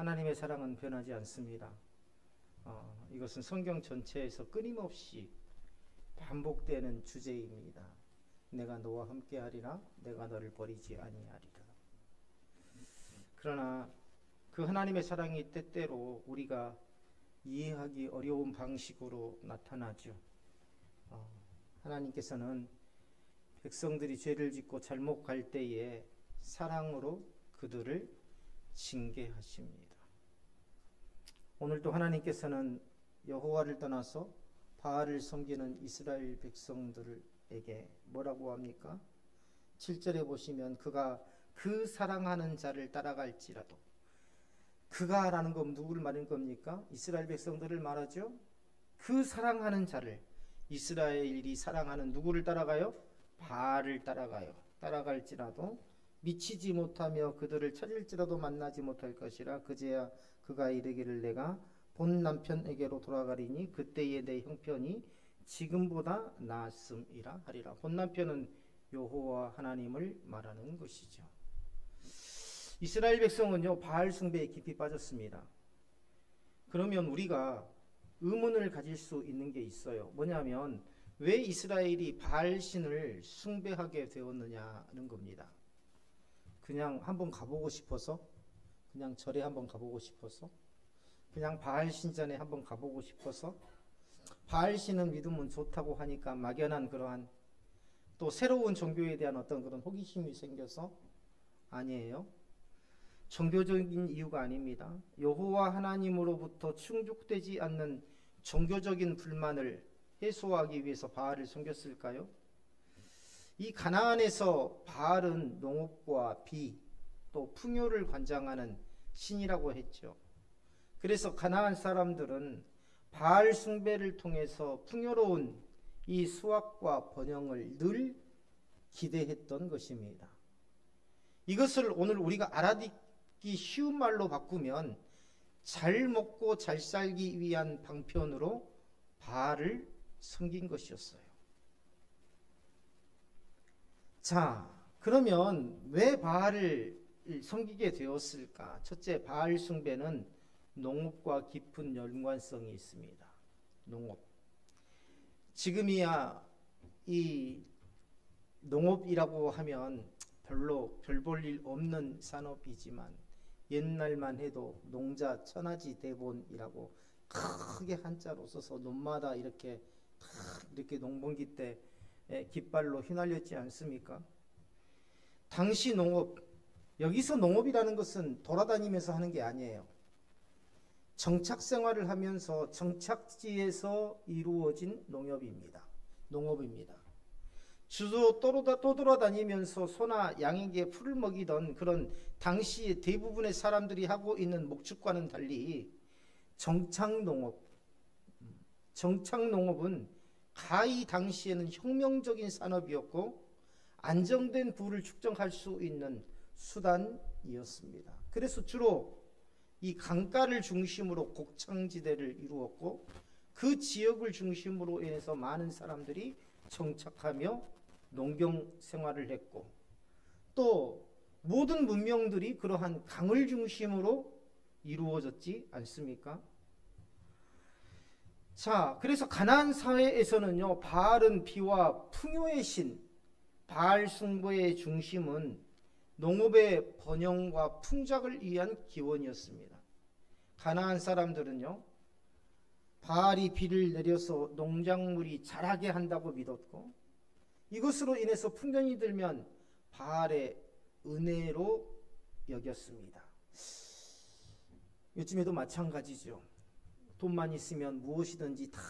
하나님의 사랑은 변하지 않습니다. 이것은 성경 전체에서 끊임없이 반복되는 주제입니다. 내가 너와 함께하리라, 내가 너를 버리지 아니하리라. 그러나 그 하나님의 사랑이 때때로 우리가 이해하기 어려운 방식으로 나타나죠. 하나님께서는 백성들이 죄를 짓고 잘못 갈 때에 사랑으로 그들을 징계하십니다. 오늘도 하나님께서는 여호와를 떠나서 바알을 섬기는 이스라엘 백성들에게 뭐라고 합니까? 7절에 보시면 그가 그 사랑하는 자를 따라갈지라도, 그가 라는 건 누구를 말하는 겁니까? 이스라엘 백성들을 말하죠. 그 사랑하는 자를, 이스라엘이 사랑하는 누구를 따라가요? 바알을 따라가요. 따라갈지라도 미치지 못하며 그들을 찾을지라도 만나지 못할 것이라. 그제야 그가 이르기를 내가 본 남편에게로 돌아가리니 그때의 내 형편이 지금보다 나았음이라 하리라. 본 남편은 여호와 하나님을 말하는 것이죠. 이스라엘 백성은요, 바알 숭배에 깊이 빠졌습니다. 그러면 우리가 의문을 가질 수 있는 게 있어요. 뭐냐면 왜 이스라엘이 바알 신을 숭배하게 되었느냐는 겁니다. 그냥 한번 가보고 싶어서, 그냥 절에 한번 가보고 싶어서, 그냥 바알 신전에 한번 가보고 싶어서, 바알 신은 믿으면 좋다고 하니까 막연한 그러한 또 새로운 종교에 대한 어떤 그런 호기심이 생겨서? 아니에요. 종교적인 이유가 아닙니다. 여호와 하나님으로부터 충족되지 않는 종교적인 불만을 해소하기 위해서 바알을 섬겼을까요? 이 가나안에서 바알은 농업과 비, 또 풍요를 관장하는 신이라고 했죠. 그래서 가나안 사람들은 바알 숭배를 통해서 풍요로운 이 수확과 번영을 늘 기대했던 것입니다. 이것을 오늘 우리가 알아듣기 쉬운 말로 바꾸면 잘 먹고 잘 살기 위한 방편으로 바알을 섬긴 것이었어요. 자, 그러면 왜 바알을 섬기게 되었을까? 첫째, 바알 숭배는 농업과 깊은 연관성이 있습니다. 농업. 지금이야 이 농업이라고 하면 별로 별 볼 일 없는 산업이지만 옛날만 해도 농자 천하지 대본이라고 크게 한자로 써서 논마다 이렇게 농번기 때 깃발로 휘날렸지 않습니까? 당시 농업, 여기서 농업이라는 것은 돌아다니면서 하는 게 아니에요. 정착 생활을 하면서 정착지에서 이루어진 농업입니다. 주로 떠돌아다니면서 소나 양에게 풀을 먹이던 그런 당시 대부분의 사람들이 하고 있는 목축과는 달리 정착농업은 가히 당시에는 혁명적인 산업이었고 안정된 부를 축적할 수 있는 수단이었습니다. 그래서 주로 이 강가를 중심으로 곡창지대를 이루었고 그 지역을 중심으로 해서 많은 사람들이 정착하며 농경 생활을 했고 또 모든 문명들이 그러한 강을 중심으로 이루어졌지 않습니까? 자, 그래서 가나안 사회에서는요, 바알은 비와 풍요의 신, 바알 숭배의 중심은 농업의 번영과 풍작을 위한 기원이었습니다. 가나안 사람들은요, 바알이 비를 내려서 농작물이 자라게 한다고 믿었고 이것으로 인해서 풍년이 들면 바알의 은혜로 여겼습니다. 요즘에도 마찬가지죠. 돈만 있으면 무엇이든지 다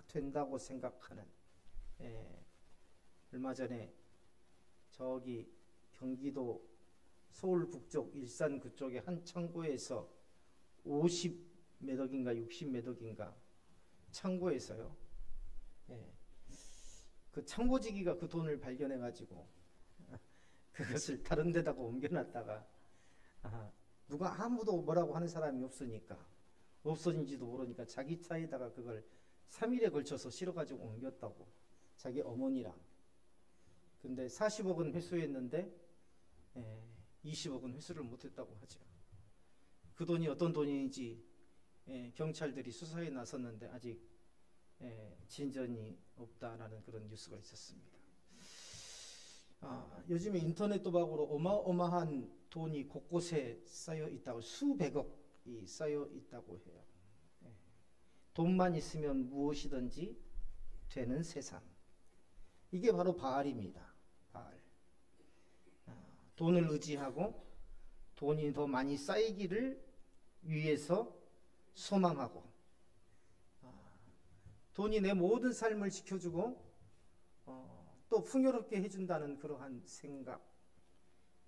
된다고 생각하는. 얼마 전에 저기 경기도 서울 북쪽 일산 그쪽의 한 창고에서 50몇 억인가 60몇 억인가 창고에서요. 그 창고지기가 그 돈을 발견해 가지고 그것을 다른 데다가 옮겨놨다가 누가 아무도 뭐라고 하는 사람이 없으니까 없어진지도 모르니까 자기 차에다가 그걸 3일에 걸쳐서 실어가지고 옮겼다고, 자기 어머니랑. 근데 40억은 회수했는데 20억은 회수를 못했다고 하죠. 그 돈이 어떤 돈인지 경찰들이 수사에 나섰는데 아직 진전이 없다라는 그런 뉴스가 있었습니다. 요즘에 인터넷 도박으로 어마어마한 돈이 곳곳에 쌓여 있다고, 수백억이 쌓여 있다고 해요. 돈만 있으면 무엇이든지 되는 세상. 이게 바로 바알입니다. 바알. 돈을 의지하고 돈이 더 많이 쌓이기를 위해서 소망하고, 돈이 내 모든 삶을 지켜주고 또 풍요롭게 해준다는 그러한 생각,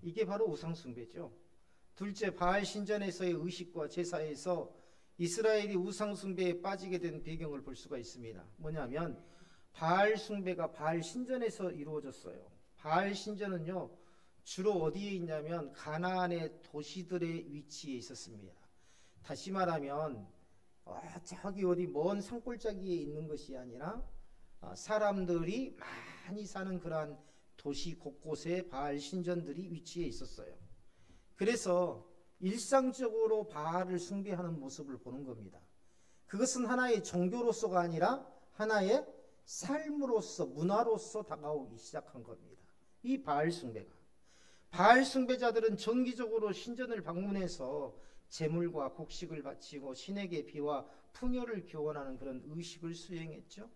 이게 바로 우상숭배죠. 둘째, 바알 신전에서의 의식과 제사에서 이스라엘이 우상숭배에 빠지게 된 배경을 볼 수가 있습니다. 뭐냐면 바알 숭배가 바알 신전에서 이루어졌어요. 바알 신전은요, 주로 어디에 있냐면 가나안의 도시들의 위치에 있었습니다. 다시 말하면 저기 어디 먼 산골짜기에 있는 것이 아니라 사람들이 많이 사는 그러한 도시 곳곳에 바알 신전들이 위치해 있었어요. 그래서 일상적으로 바알을 숭배하는 모습을 보는 겁니다. 그것은 하나의 종교로서가 아니라 하나의 삶으로서, 문화로서 다가오기 시작한 겁니다. 이 바알 숭배가. 바알 숭배자들은 정기적으로 신전을 방문해서 제물과 곡식을 바치고 신에게 비와 풍요를 교원하는 그런 의식을 수행했죠.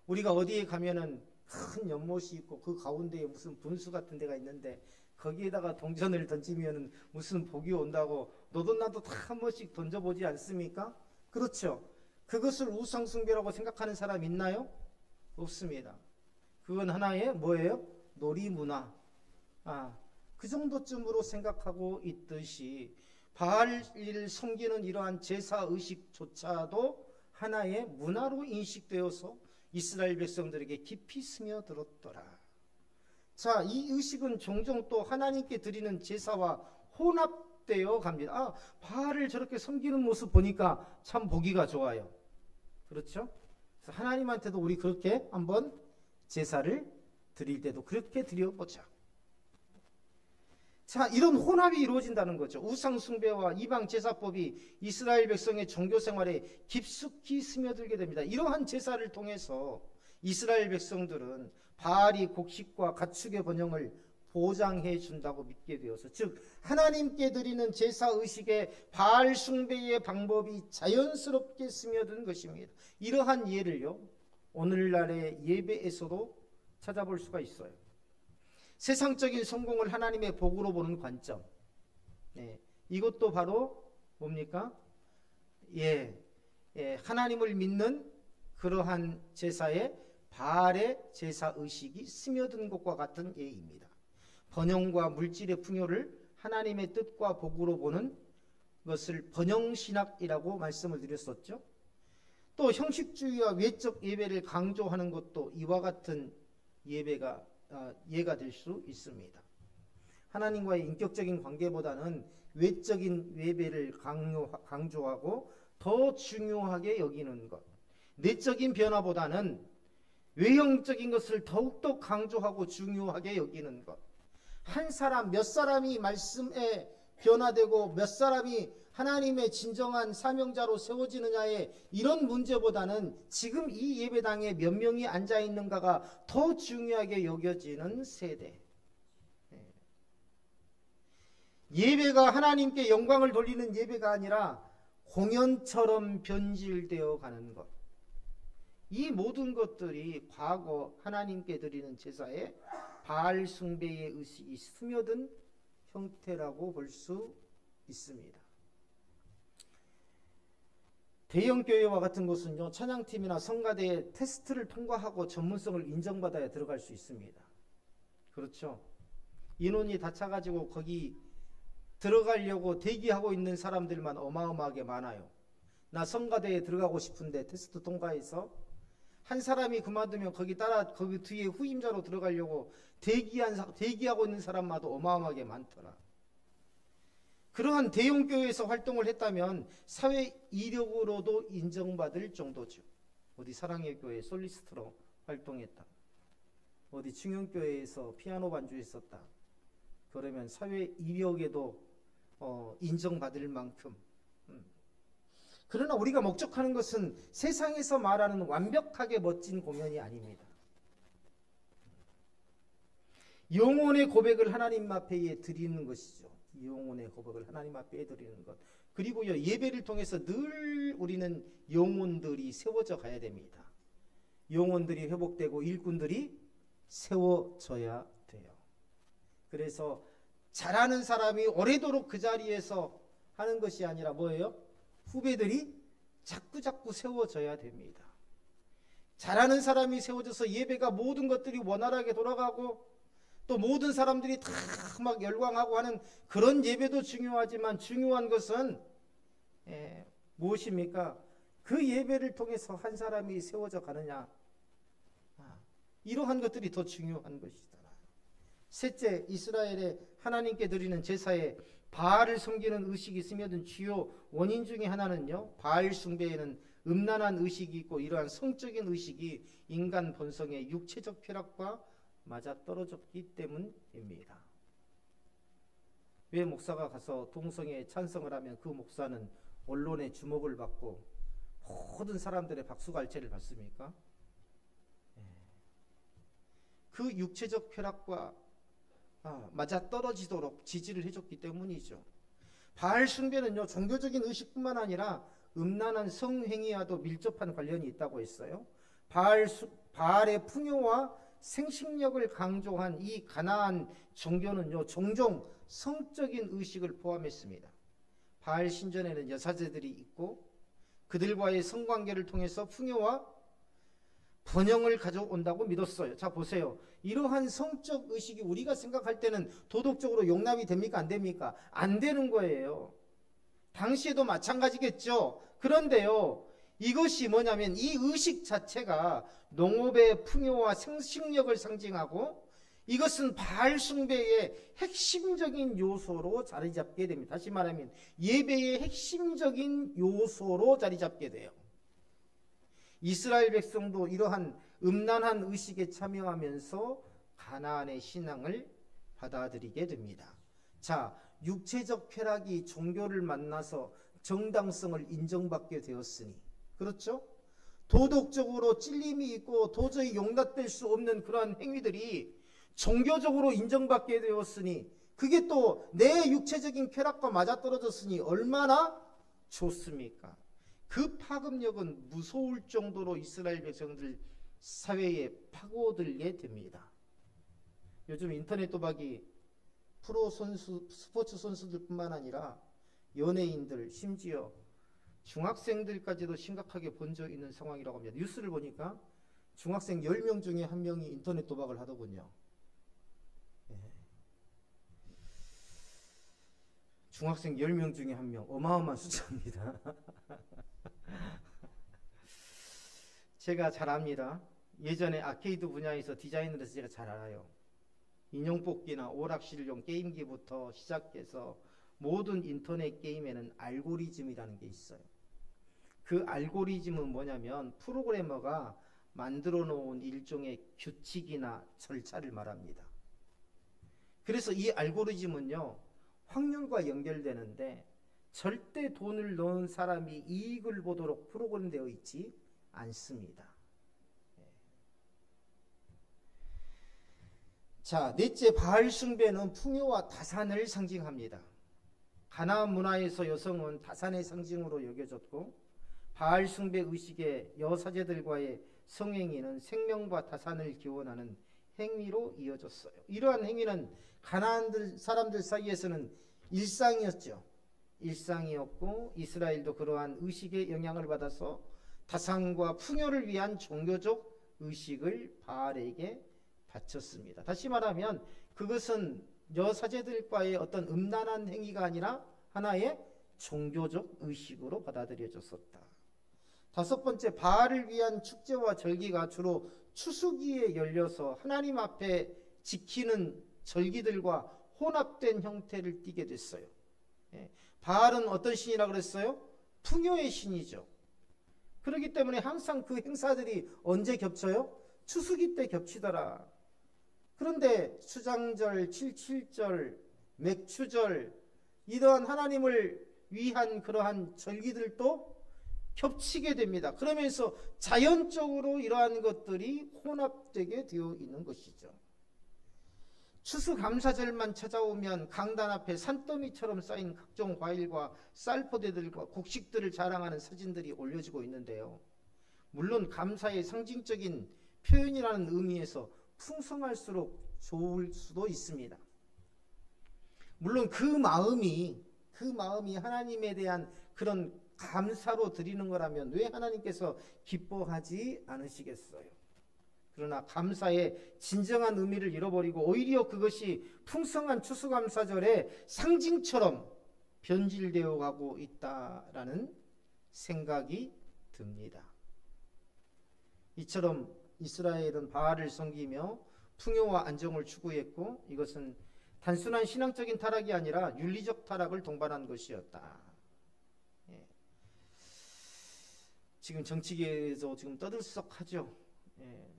우리가 어디에 가면은 큰 연못이 있고 그 가운데에 무슨 분수 같은 데가 있는데 거기에다가 동전을 던지면 무슨 복이 온다고 너도 나도 다 한 번씩 던져보지 않습니까? 그렇죠. 그것을 우상숭배라고 생각하는 사람 있나요? 없습니다. 그건 하나의 뭐예요? 놀이문화. 그 정도쯤으로 생각하고 있듯이 바알을 섬기는 이러한 제사의식조차도 하나의 문화로 인식되어서 이스라엘 백성들에게 깊이 스며들었더라. 자, 이 의식은 종종 또 하나님께 드리는 제사와 혼합되어 갑니다. 바알을 저렇게 섬기는 모습 보니까 참 보기가 좋아요. 그렇죠? 그래서 하나님한테도 우리 그렇게 한번 제사를 드릴 때도 그렇게 드려보자. 자, 이런 혼합이 이루어진다는 거죠. 우상 숭배와 이방 제사법이 이스라엘 백성의 종교 생활에 깊숙이 스며들게 됩니다. 이러한 제사를 통해서 이스라엘 백성들은 바알이 곡식과 가축의 번영을 보장해 준다고 믿게 되어서, 즉 하나님께 드리는 제사 의식에 바알 숭배의 방법이 자연스럽게 스며든 것입니다. 이러한 예를요, 오늘날의 예배에서도 찾아볼 수가 있어요. 세상적인 성공을 하나님의 복으로 보는 관점, 이것도 바로 뭡니까? 하나님을 믿는 그러한 제사에 바알의 제사 의식이 스며든 것과 같은 예입니다. 번영과 물질의 풍요를 하나님의 뜻과 복으로 보는 것을 번영신학이라고 말씀을 드렸었죠. 또 형식주의와 외적 예배를 강조하는 것도 이와 같은 예가 될 수 있습니다. 하나님과의 인격적인 관계보다는 외적인 예배를 강조하고 더 중요하게 여기는 것, 내적인 변화보다는 외형적인 것을 더욱더 강조하고 중요하게 여기는 것, 한 사람 몇 사람이 말씀에 변화되고 몇 사람이 하나님의 진정한 사명자로 세워지느냐의 이런 문제보다는 지금 이 예배당에 몇 명이 앉아있는가가 더 중요하게 여겨지는 세대. 예배가 하나님께 영광을 돌리는 예배가 아니라 공연처럼 변질되어 가는 것, 이 모든 것들이 과거 하나님께 드리는 제사에 바알 숭배의 의식이 스며든 형태라고 볼 수 있습니다. 대형교회와 같은 곳은요, 찬양팀이나 성가대의 테스트를 통과하고 전문성을 인정받아야 들어갈 수 있습니다. 그렇죠? 인원이 다 차가지고 거기 들어가려고 대기하고 있는 사람들만 어마어마하게 많아요. 나 성가대에 들어가고 싶은데 테스트 통과해서 한 사람이 그만두면 거기 뒤에 후임자로 들어가려고 대기하고 있는 사람마도 어마어마하게 많더라. 그러한 대형교회에서 활동을 했다면 사회 이력으로도 인정받을 정도죠. 어디 사랑의 교회 솔리스트로 활동했다, 어디 충영교회에서 피아노 반주했었다, 그러면 사회 이력에도 인정받을 만큼. 그러나 우리가 목적하는 것은 세상에서 말하는 완벽하게 멋진 공연이 아닙니다. 영혼의 고백을 하나님 앞에 드리는 것이죠. 영혼의 고백을 하나님 앞에 드리는 것. 그리고요, 예배를 통해서 늘 우리는 영혼들이 세워져 가야 됩니다. 영혼들이 회복되고 일꾼들이 세워져야 돼요. 그래서 잘하는 사람이 오래도록 그 자리에서 하는 것이 아니라 뭐예요? 후배들이 자꾸자꾸 세워져야 됩니다. 잘하는 사람이 세워져서 예배가 모든 것들이 원활하게 돌아가고 또 모든 사람들이 다 막 열광하고 하는 그런 예배도 중요하지만 중요한 것은 무엇입니까? 그 예배를 통해서 한 사람이 세워져 가느냐, 이러한 것들이 더 중요한 것이다. 셋째, 이스라엘의 하나님께 드리는 제사에 바알을 섬기는 의식이 스며든 주요 원인 중에 하나는요, 바알 숭배에는 음란한 의식이 있고 이러한 성적인 의식이 인간 본성의 육체적 쾌락과 맞아떨어졌기 때문입니다. 왜 목사가 가서 동성애에 찬성을 하면 그 목사는 언론의 주목을 받고 모든 사람들의 박수갈채를 받습니까? 그 육체적 쾌락과 맞아떨어지도록 지지를 해줬기 때문이죠. 바알 숭배는요, 종교적인 의식뿐만 아니라 음란한 성행위와도 밀접한 관련이 있다고 했어요. 바알의 풍요와 생식력을 강조한 이 가나안 종교는요, 종종 성적인 의식을 포함했습니다. 바알 신전에는 여사제들이 있고 그들과의 성관계를 통해서 풍요와 번영을 가져온다고 믿었어요. 자, 보세요. 이러한 성적 의식이 우리가 생각할 때는 도덕적으로 용납이 됩니까? 안 됩니까? 안 되는 거예요. 당시에도 마찬가지겠죠. 그런데요, 이것이 뭐냐면 이 의식 자체가 농업의 풍요와 생식력을 상징하고 이것은 바알 숭배의 핵심적인 요소로 자리 잡게 됩니다. 다시 말하면 예배의 핵심적인 요소로 자리 잡게 돼요. 이스라엘 백성도 이러한 음란한 의식에 참여하면서 가나안의 신앙을 받아들이게 됩니다. 자, 육체적 쾌락이 종교를 만나서 정당성을 인정받게 되었으니, 그렇죠? 도덕적으로 찔림이 있고 도저히 용납될 수 없는 그러한 행위들이 종교적으로 인정받게 되었으니, 그게 또 내 육체적인 쾌락과 맞아떨어졌으니 얼마나 좋습니까? 그 파급력은 무서울 정도로 이스라엘 백성들 사회에 파고들게 됩니다. 요즘 인터넷 도박이 프로 선수, 스포츠 선수들뿐만 아니라 연예인들, 심지어 중학생들까지도 심각하게 번져 있는 상황이라고 합니다. 뉴스를 보니까 중학생 10명 중에 1명이 인터넷 도박을 하더군요. 중학생 10명 중에 1명, 어마어마한 숫자입니다. 제가 잘 압니다. 예전에 아케이드 분야에서 디자인을 해서 제가 잘 알아요. 인형 뽑기나 오락실용 게임기부터 시작해서 모든 인터넷 게임에는 알고리즘이라는 게 있어요. 그 알고리즘은 뭐냐면 프로그래머가 만들어 놓은 일종의 규칙이나 절차를 말합니다. 그래서 이 알고리즘은요, 확률과 연결되는데 절대 돈을 넣은 사람이 이익을 보도록 프로그램되어 있지 않습니다. 자, 넷째, 바알 숭배는 풍요와 다산을 상징합니다. 가나안 문화에서 여성은 다산의 상징으로 여겨졌고 바알 숭배 의식의 여사제들과의 성행위는 생명과 다산을 기원하는 행위로 이어졌어요. 이러한 행위는 가나안 사람들 사이에서는 일상이었죠. 일상이었고 이스라엘도 그러한 의식의 영향을 받아서 다산과 풍요를 위한 종교적 의식을 바알에게 바쳤습니다. 다시 말하면 그것은 여사제들과의 어떤 음란한 행위가 아니라 하나의 종교적 의식으로 받아들여졌었다. 다섯 번째, 바알을 위한 축제와 절기가 주로 추수기에 열려서 하나님 앞에 지키는 절기들과 혼합된 형태를 띠게 됐어요. 바알은 어떤 신이라고 그랬어요? 풍요의 신이죠. 그렇기 때문에 항상 그 행사들이 언제 겹쳐요? 추수기 때 겹치더라. 그런데 수장절, 칠칠절, 맥추절, 이러한 하나님을 위한 그러한 절기들도 겹치게 됩니다. 그러면서 자연적으로 이러한 것들이 혼합되게 되어 있는 것이죠. 추수감사절만 찾아오면 강단 앞에 산더미처럼 쌓인 각종 과일과 쌀포대들과 곡식들을 자랑하는 사진들이 올려지고 있는데요. 물론 감사의 상징적인 표현이라는 의미에서 풍성할수록 좋을 수도 있습니다. 물론 그 마음이 하나님에 대한 그런 감사로 드리는 거라면 왜 하나님께서 기뻐하지 않으시겠어요? 그러나 감사의 진정한 의미를 잃어버리고 오히려 그것이 풍성한 추수감사절의 상징처럼 변질되어 가고 있다라는 생각이 듭니다. 이처럼 이스라엘은 바알을 섬기며 풍요와 안정을 추구했고 이것은 단순한 신앙적인 타락이 아니라 윤리적 타락을 동반한 것이었다. 지금 정치계에서 지금 떠들썩하죠.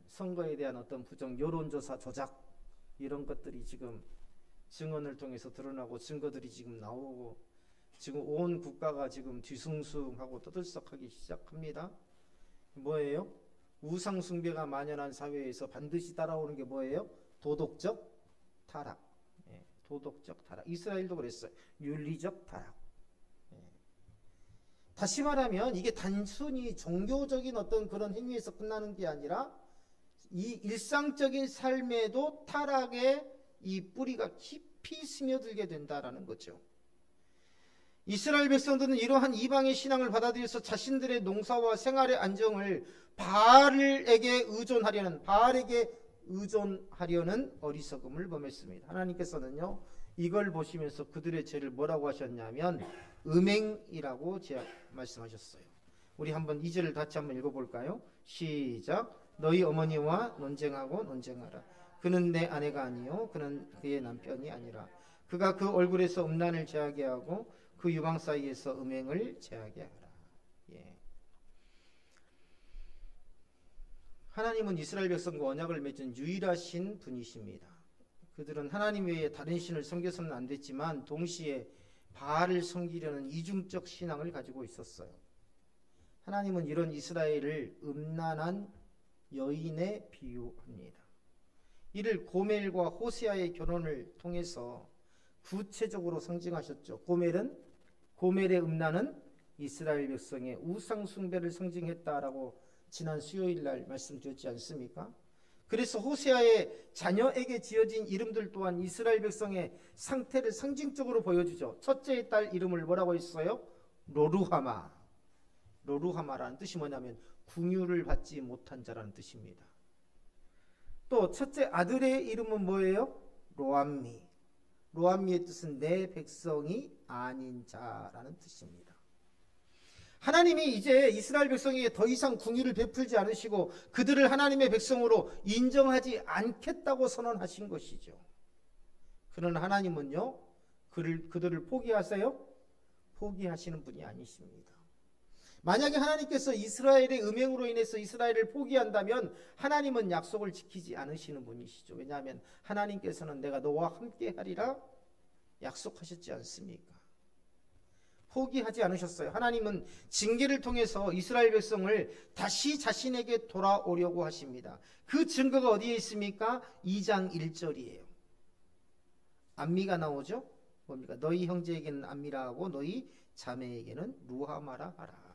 선거에 대한 어떤 부정, 여론조사 조작 이런 것들이 지금 증언을 통해서 드러나고 증거들이 지금 나오고 지금 온 국가가 지금 뒤숭숭하고 떠들썩하기 시작합니다. 뭐예요? 우상 숭배가 만연한 사회에서 반드시 따라오는 게 뭐예요? 도덕적 타락. 도덕적 타락. 이스라엘도 그랬어요. 윤리적 타락. 다시 말하면 이게 단순히 종교적인 어떤 그런 행위에서 끝나는 게 아니라 이 일상적인 삶에도 타락의 이 뿌리가 깊이 스며들게 된다라는 거죠. 이스라엘 백성들은 이러한 이방의 신앙을 받아들여서 자신들의 농사와 생활의 안정을 바알에게 의존하려는 어리석음을 범했습니다. 하나님께서는요, 이걸 보시면서 그들의 죄를 뭐라고 하셨냐면 음행이라고 말씀하셨어요. 우리 한번 2절을 같이 한번 읽어볼까요? 시작. 너희 어머니와 논쟁하고 논쟁하라. 그는 내 아내가 아니요 그는 그의 남편이 아니라 그가 그 얼굴에서 음란을 제하게 하고 그 유방 사이에서 음행을 제하게 하라. 하나님은 이스라엘 백성과 언약을 맺은 유일하신 분이십니다. 그들은 하나님 외에 다른 신을 섬겨서는 안 됐지만 동시에 바알을 섬기려는 이중적 신앙을 가지고 있었어요. 하나님은 이런 이스라엘을 음란한 여인에 비유합니다. 이를 고멜과 호세아의 결혼을 통해서 구체적으로 상징하셨죠. 고멜의 음란은 이스라엘 백성의 우상 숭배를 상징했다라고 지난 수요일 날 말씀드렸지 않습니까? 그래서 호세아의 자녀에게 지어진 이름들 또한 이스라엘 백성의 상태를 상징적으로 보여주죠. 첫째의 딸 이름을 뭐라고 했어요? 로루하마. 로루하마라는 뜻이 뭐냐면 궁유를 받지 못한 자라는 뜻입니다. 또 첫째 아들의 이름은 뭐예요? 로암미. 로암미의 뜻은 내 백성이 아닌 자라는 뜻입니다. 하나님이 이제 이스라엘 백성에게 더 이상 궁유를 베풀지 않으시고 그들을 하나님의 백성으로 인정하지 않겠다고 선언하신 것이죠. 그러나 하나님은요, 그들을 포기하세요? 포기하시는 분이 아니십니다. 만약에 하나님께서 이스라엘의 음행으로 인해서 이스라엘을 포기한다면 하나님은 약속을 지키지 않으시는 분이시죠. 왜냐하면 하나님께서는 내가 너와 함께 하리라 약속하셨지 않습니까? 포기하지 않으셨어요. 하나님은 징계를 통해서 이스라엘 백성을 다시 자신에게 돌아오려고 하십니다. 그 증거가 어디에 있습니까? 2장 1절이에요. 암미가 나오죠. 뭡니까? 너희 형제에게는 암미라 하고 너희 자매에게는 루하마라 하라.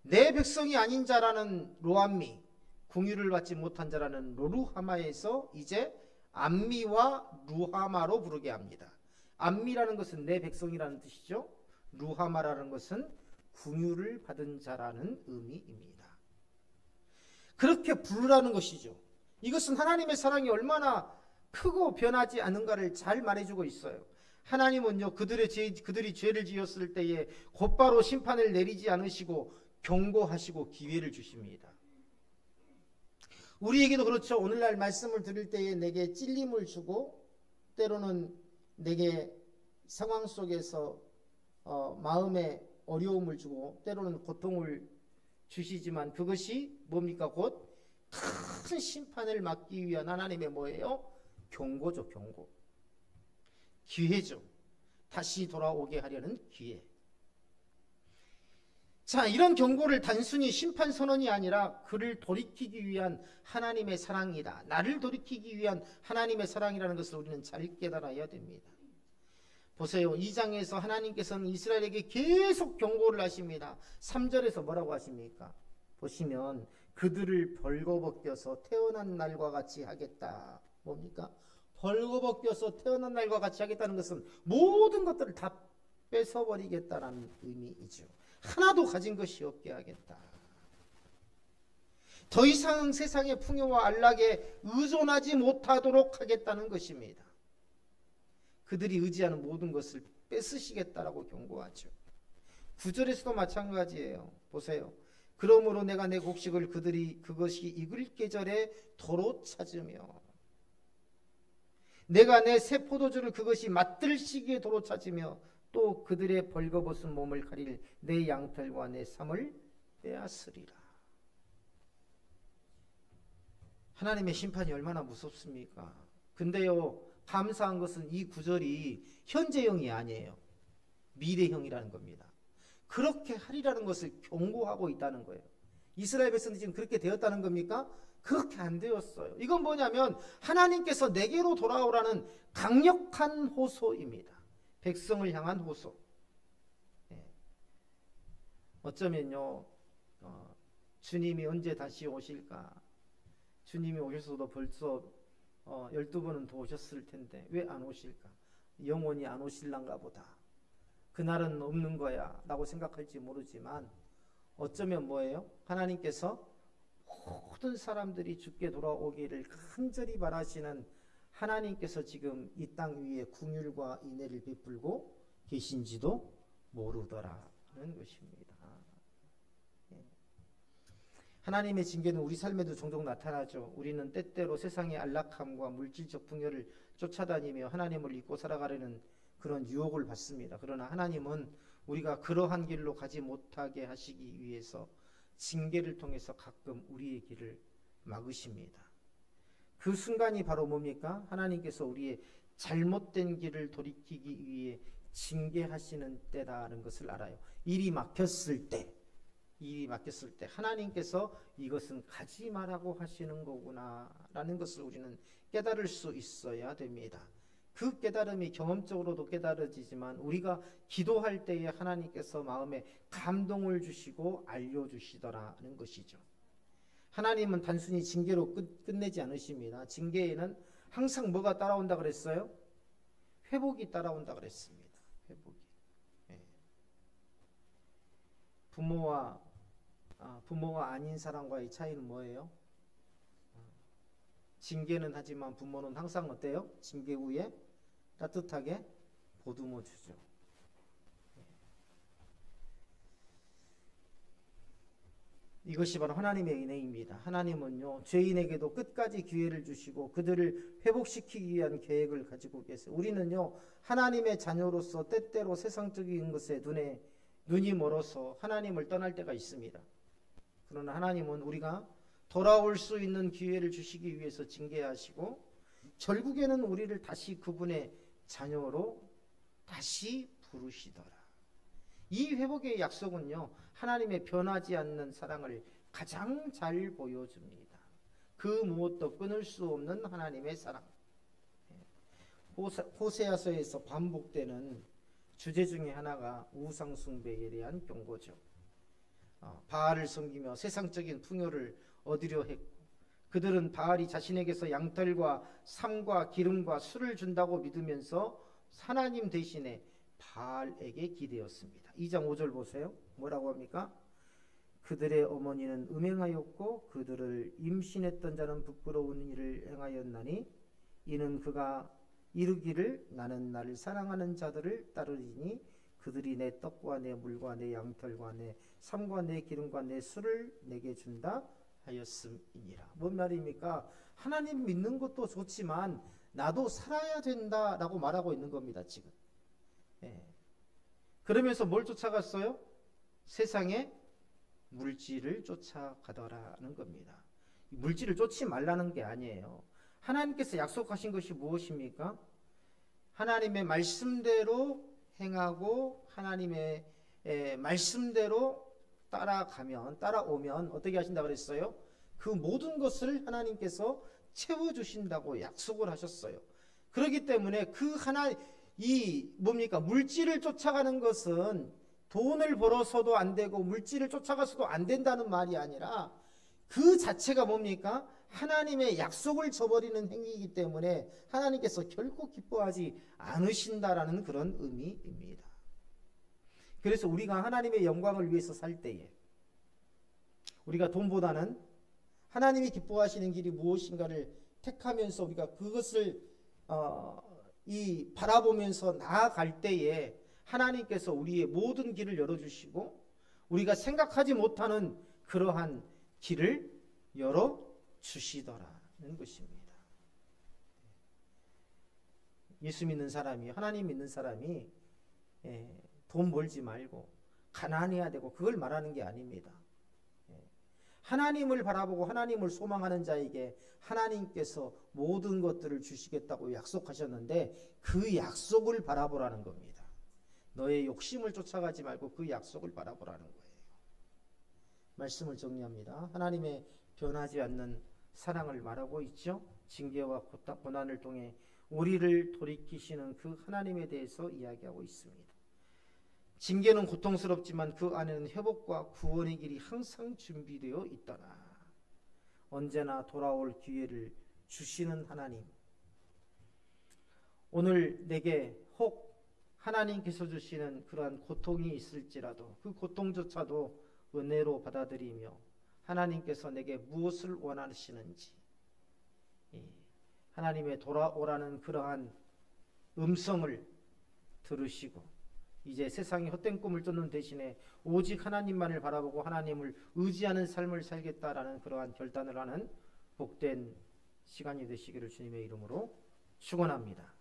내 백성이 아닌 자라는 로암미, 궁유를 받지 못한 자라는 로루하마에서 이제 암미와 루하마로 부르게 합니다. 암미라는 것은 내 백성이라는 뜻이죠. 루하마라는 것은 궁유를 받은 자라는 의미입니다. 그렇게 부르라는 것이죠. 이것은 하나님의 사랑이 얼마나 크고 변하지 않은가를 잘 말해주고 있어요. 하나님은요, 그들이 죄를 지었을 때에 곧바로 심판을 내리지 않으시고 경고하시고 기회를 주십니다. 우리에게도 그렇죠. 오늘날 말씀을 들을 때에 내게 찔림을 주고 때로는 내게 상황 속에서 마음에 어려움을 주고 때로는 고통을 주시지만 그것이 뭡니까? 곧 큰 심판을 막기 위한 하나님의 뭐예요? 경고죠. 경고. 기회죠. 다시 돌아오게 하려는 기회. 자, 이런 경고를 단순히 심판 선언이 아니라 그를 돌이키기 위한 하나님의 사랑이다. 나를 돌이키기 위한 하나님의 사랑이라는 것을 우리는 잘 깨달아야 됩니다. 보세요. 2장에서 하나님께서는 이스라엘에게 계속 경고를 하십니다. 3절에서 뭐라고 하십니까? 보시면 그들을 벌거벗겨서 태어난 날과 같이 하겠다. 뭡니까? 벌거벗겨서 태어난 날과 같이 하겠다는 것은 모든 것들을 다 뺏어버리겠다라는 의미이죠. 하나도 가진 것이 없게 하겠다. 더 이상 세상의 풍요와 안락에 의존하지 못하도록 하겠다는 것입니다. 그들이 의지하는 모든 것을 뺏으시겠다라고 경고하죠. 9절에서도 마찬가지예요. 보세요. 그러므로 내가 내 곡식을 그것이 익을 계절에 도로 찾으며 내가 내 새 포도주를 그것이 맛들 시기에 도로 찾으며 또 그들의 벌거벗은 몸을 가릴 내 양털과 내 삼을 빼앗으리라. 하나님의 심판이 얼마나 무섭습니까? 근데요, 감사한 것은 이 구절이 현재형이 아니에요. 미래형이라는 겁니다. 그렇게 하리라는 것을 경고하고 있다는 거예요. 이스라엘 백성들이 지금 그렇게 되었다는 겁니까? 그렇게 안 되었어요. 이건 뭐냐면 하나님께서 내게로 돌아오라는 강력한 호소입니다. 백성을 향한 호소. 어쩌면요, 주님이 언제 다시 오실까? 주님이 오셔서도 벌써 12번은 더 오셨을 텐데 왜 안 오실까? 영원히 안 오실란가 보다. 그날은 없는 거야 라고 생각할지 모르지만 어쩌면 뭐예요? 하나님께서 모든 사람들이 주께 돌아오기를 간절히 바라시는 하나님께서 지금 이 땅 위에 긍휼과 인애를 베풀고 계신지도 모르더라는 것입니다. 하나님의 징계는 우리 삶에도 종종 나타나죠. 우리는 때때로 세상의 안락함과 물질적 풍요를 쫓아다니며 하나님을 잊고 살아가려는 그런 유혹을 받습니다. 그러나 하나님은 우리가 그러한 길로 가지 못하게 하시기 위해서 징계를 통해서 가끔 우리의 길을 막으십니다. 그 순간이 바로 뭡니까? 하나님께서 우리의 잘못된 길을 돌이키기 위해 징계하시는 때다라는 것을 알아요. 일이 막혔을 때 하나님께서 이것은 가지 말라고 하시는 거구나 라는 것을 우리는 깨달을 수 있어야 됩니다. 그 깨달음이 경험적으로도 깨달아지지만 우리가 기도할 때에 하나님께서 마음에 감동을 주시고 알려주시더라는 것이죠. 하나님은 단순히 징계로 끝내지 않으십니다. 징계에는 항상 뭐가 따라온다 그랬어요? 회복이 따라온다 그랬습니다. 회복이. 부모가 아닌 사람과의 차이는 뭐예요? 징계는 하지만 부모는 항상 어때요? 징계 후에 따뜻하게 보듬어 주죠. 이것이 바로 하나님의 은혜입니다. 하나님은요, 죄인에게도 끝까지 기회를 주시고 그들을 회복시키기 위한 계획을 가지고 계세요. 우리는요, 하나님의 자녀로서 때때로 세상적인 것에 눈이 멀어서 하나님을 떠날 때가 있습니다. 그러나 하나님은 우리가 돌아올 수 있는 기회를 주시기 위해서 징계하시고 결국에는 우리를 다시 그분의 자녀로 다시 부르시더라. 이 회복의 약속은요, 하나님의 변하지 않는 사랑을 가장 잘 보여줍니다. 그 무엇도 끊을 수 없는 하나님의 사랑. 호세아서에서 반복되는 주제 중에 하나가 우상 숭배에 대한 경고죠. 바알을 섬기며 세상적인 풍요를 얻으려 했고 그들은 바알이 자신에게서 양털과 삼과 기름과 술을 준다고 믿으면서 하나님 대신에 바알에게 기대었습니다. 2장 5절 보세요. 뭐라고 합니까? 그들의 어머니는 음행하였고 그들을 임신했던 자는 부끄러운 일을 행하였나니 이는 그가 이르기를 나는 나를 사랑하는 자들을 따르리니 그들이 내 떡과 내 물과 내 양털과 내 삼과 내 기름과 내 술을 내게 준다 하였음이니라. 뭔 말입니까? 하나님 믿는 것도 좋지만 나도 살아야 된다라고 말하고 있는 겁니다. 지금. 그러면서 뭘 쫓아갔어요? 세상의 물질을 쫓아가더라는 겁니다. 물질을 쫓지 말라는 게 아니에요. 하나님께서 약속하신 것이 무엇입니까? 하나님의 말씀대로 행하고 하나님의 말씀대로 따라오면 어떻게 하신다 그랬어요? 그 모든 것을 하나님께서 채워주신다고 약속을 하셨어요. 그렇기 때문에 물질을 쫓아가는 것은 돈을 벌어서도 안 되고 물질을 쫓아가서도 안 된다는 말이 아니라 그 자체가 뭡니까? 하나님의 약속을 저버리는 행위이기 때문에 하나님께서 결코 기뻐하지 않으신다라는 그런 의미입니다. 그래서 우리가 하나님의 영광을 위해서 살 때에 우리가 돈보다는 하나님이 기뻐하시는 길이 무엇인가를 택하면서 우리가 그것을 바라보면서 나아갈 때에 하나님께서 우리의 모든 길을 열어주시고 우리가 생각하지 못하는 그러한 길을 열어주시더라는 것입니다. 예수 믿는 사람이, 하나님 믿는 사람이 돈 벌지 말고 가난해야 되고 그걸 말하는 게 아닙니다. 하나님을 바라보고 하나님을 소망하는 자에게 하나님께서 모든 것들을 주시겠다고 약속하셨는데 그 약속을 바라보라는 겁니다. 너의 욕심을 쫓아가지 말고 그 약속을 바라보라는 거예요. 말씀을 정리합니다. 하나님의 변하지 않는 사랑을 말하고 있죠. 징계와 고난을 통해 우리를 돌이키시는 그 하나님에 대해서 이야기하고 있습니다. 징계는 고통스럽지만 그 안에는 회복과 구원의 길이 항상 준비되어 있더라. 언제나 돌아올 기회를 주시는 하나님. 오늘 내게 혹 하나님께서 주시는 그러한 고통이 있을지라도 그 고통조차도 은혜로 받아들이며 하나님께서 내게 무엇을 원하시는지 하나님의 돌아오라는 그러한 음성을 들으시고 이제 세상이 헛된 꿈을 쫓는 대신에 오직 하나님만을 바라보고 하나님을 의지하는 삶을 살겠다라는 그러한 결단을 하는 복된 시간이 되시기를 주님의 이름으로 축원합니다.